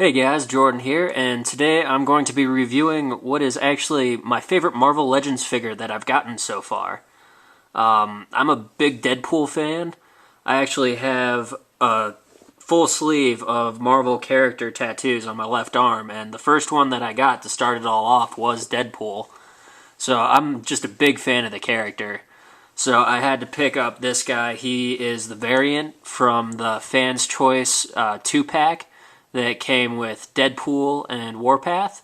Hey guys, Jordan here, and today I'm going to be reviewing what is actually my favorite Marvel Legends figure that I've gotten so far. I'm a big Deadpool fan. I actually have a full sleeve of Marvel character tattoos on my left arm, and the first one that I got to start it all off was Deadpool. So I'm just a big fan of the character. So I had to pick up this guy. He is the variant from the Fans Choice 2-pack that came with Deadpool and Warpath.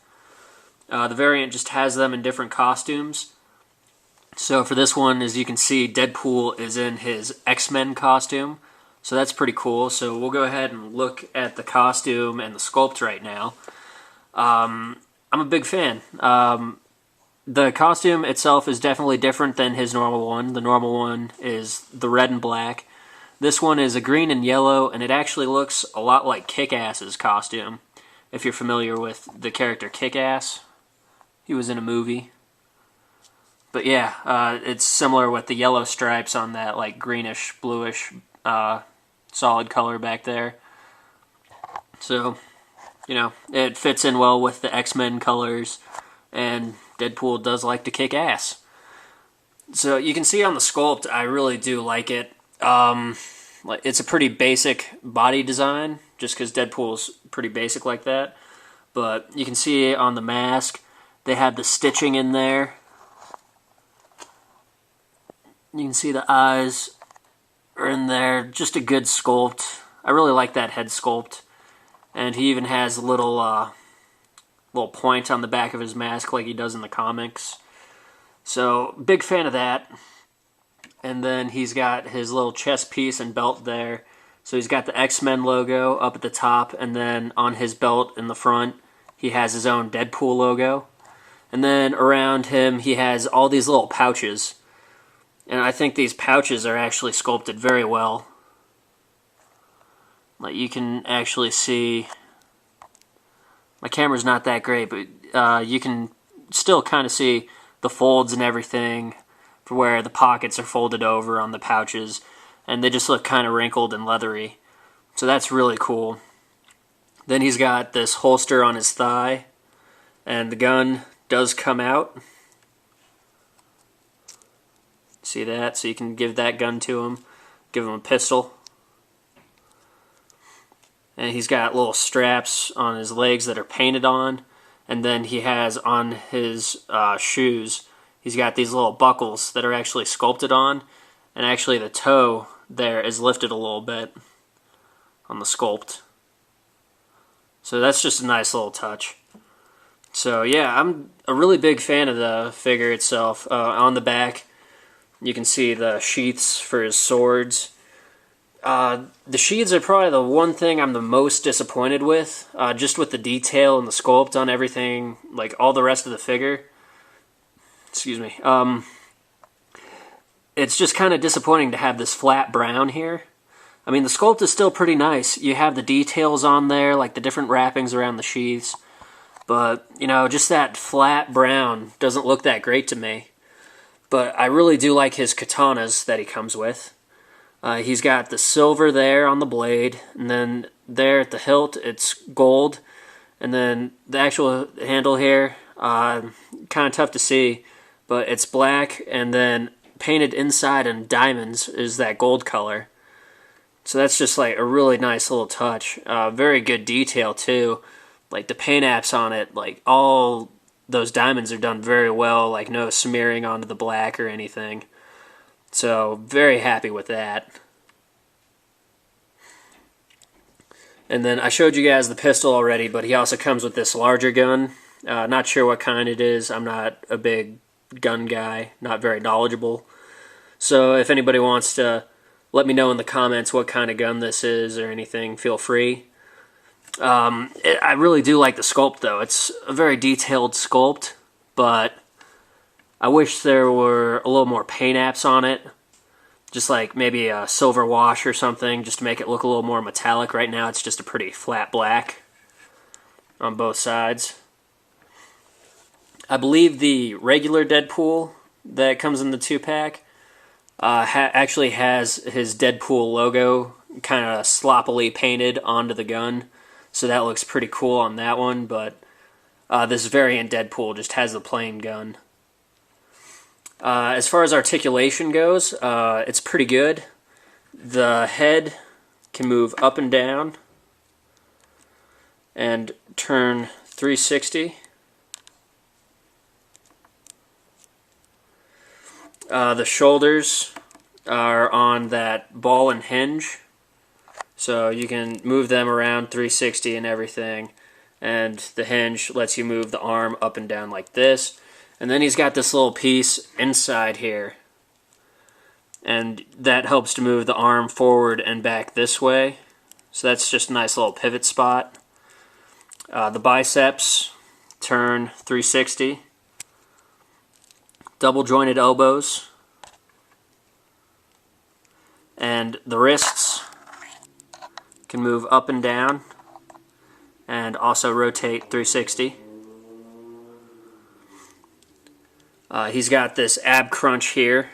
The variant just has them in different costumes. So for this one, as you can see, Deadpool is in his X-Men costume. So that's pretty cool. So we'll go ahead and look at the costume and the sculpt right now. I'm a big fan. The costume itself is definitely different than his normal one. The normal one is the red and black. This one is a green and yellow, and it actually looks a lot like Kick-Ass's costume. If you're familiar with the character Kick-Ass, he was in a movie. But yeah, it's similar with the yellow stripes on that like greenish, bluish, solid color back there. So, it fits in well with the X-Men colors, and Deadpool does like to kick ass. So you can see on the sculpt, I really do like it. It's a pretty basic body design, just because Deadpool's pretty basic like that. But you can see on the mask, they have the stitching in there. You can see the eyes are in there. Just a good sculpt. I really like that head sculpt. And he even has a little point on the back of his mask like he does in the comics. So, big fan of that. And then he's got his little chest piece and belt there. So he's got the X-Men logo up at the top, and then on his belt in the front, he has his own Deadpool logo. And then around him, he has all these little pouches. And I think these pouches are actually sculpted very well. Like you can actually see, my camera's not that great, but you can still kind of see the folds and everything for where the pockets are folded over on the pouches, and they just look kind of wrinkled and leathery. So that's really cool. Then he's got this holster on his thigh, and the gun does come out. See that? So you can give that gun to him, give him a pistol. And he's got little straps on his legs that are painted on, and then he has on his shoes, he's got these little buckles that are actually sculpted on, and actually the toe there is lifted a little bit on the sculpt. So that's just a nice little touch. So yeah, I'm a really big fan of the figure itself. On the back, you can see the sheaths for his swords. The sheaths are probably the one thing I'm the most disappointed with, just with the detail and the sculpt on everything, like all the rest of the figure. Excuse me. It's just kind of disappointing to have this flat brown here. I mean, the sculpt is still pretty nice. You have the details on there, like the different wrappings around the sheaths. But, just that flat brown doesn't look that great to me. But I really do like his katanas that he comes with. He's got the silver there on the blade, and then there at the hilt, it's gold. And then the actual handle here, kind of tough to see, but it's black, and then painted inside in diamonds is that gold color. So that's just like a really nice little touch. Very good detail too. Like the paint apps on it, like all those diamonds are done very well, like no smearing onto the black or anything. So very happy with that. And then I showed you guys the pistol already, but he also comes with this larger gun. Not sure what kind it is. I'm not a big gun guy, not very knowledgeable. So if anybody wants to let me know in the comments what kind of gun this is or anything, feel free. I really do like the sculpt though. It's a very detailed sculpt, but I wish there were a little more paint apps on it. Just like maybe a silver wash or something, just to make it look a little more metallic. Right now it's just a pretty flat black on both sides. I believe the regular Deadpool that comes in the 2-pack actually has his Deadpool logo kind of sloppily painted onto the gun. so that looks pretty cool on that one, but this variant Deadpool just has the plain gun. As far as articulation goes, it's pretty good. The head can move up and down and turn 360. The shoulders are on that ball and hinge, so you can move them around 360 and everything, and the hinge lets you move the arm up and down like this. And then he's got this little piece inside here, and that helps to move the arm forward and back this way, so that's just a nice little pivot spot. The biceps turn 360, double jointed elbows, and the wrists can move up and down and also rotate 360. He's got this ab crunch here,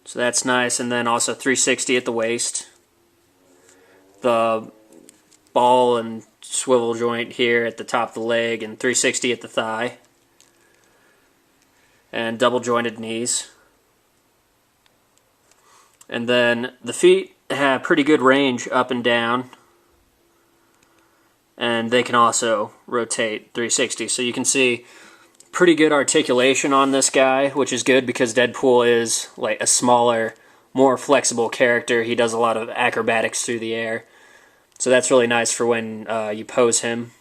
so that's nice, and then also 360 at the waist. The ball and swivel joint here at the top of the leg, and 360 at the thigh, and double jointed knees. And then the feet have pretty good range up and down, and they can also rotate 360. So you can see pretty good articulation on this guy, which is good because Deadpool is like a smaller, more flexible character. He does a lot of acrobatics through the air, so that's really nice for when you pose him.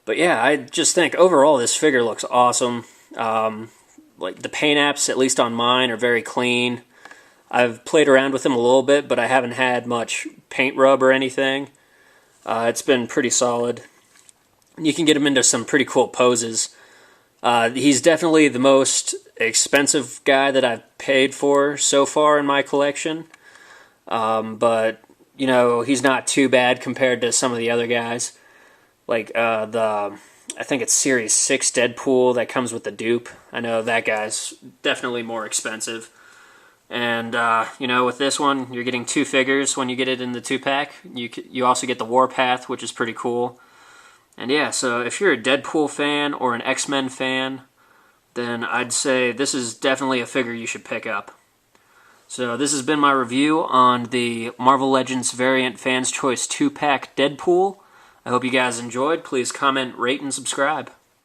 But yeah, I just think overall this figure looks awesome. Like the paint apps, at least on mine, are very clean. I've played around with him a little bit, but I haven't had much paint rub or anything. It's been pretty solid. You can get him into some pretty cool poses. He's definitely the most expensive guy that I've paid for so far in my collection. But, you know, he's not too bad compared to some of the other guys. Like I think it's Series 6 Deadpool that comes with the dupe. I know that guy's definitely more expensive. And, you know, with this one, you're getting 2 figures when you get it in the 2-pack. You also get the Warpath, which is pretty cool. And yeah, so if you're a Deadpool fan or an X-Men fan, then I'd say this is definitely a figure you should pick up. So this has been my review on the Marvel Legends Variant Fans Choice 2-pack Deadpool. I hope you guys enjoyed. Please comment, rate, and subscribe.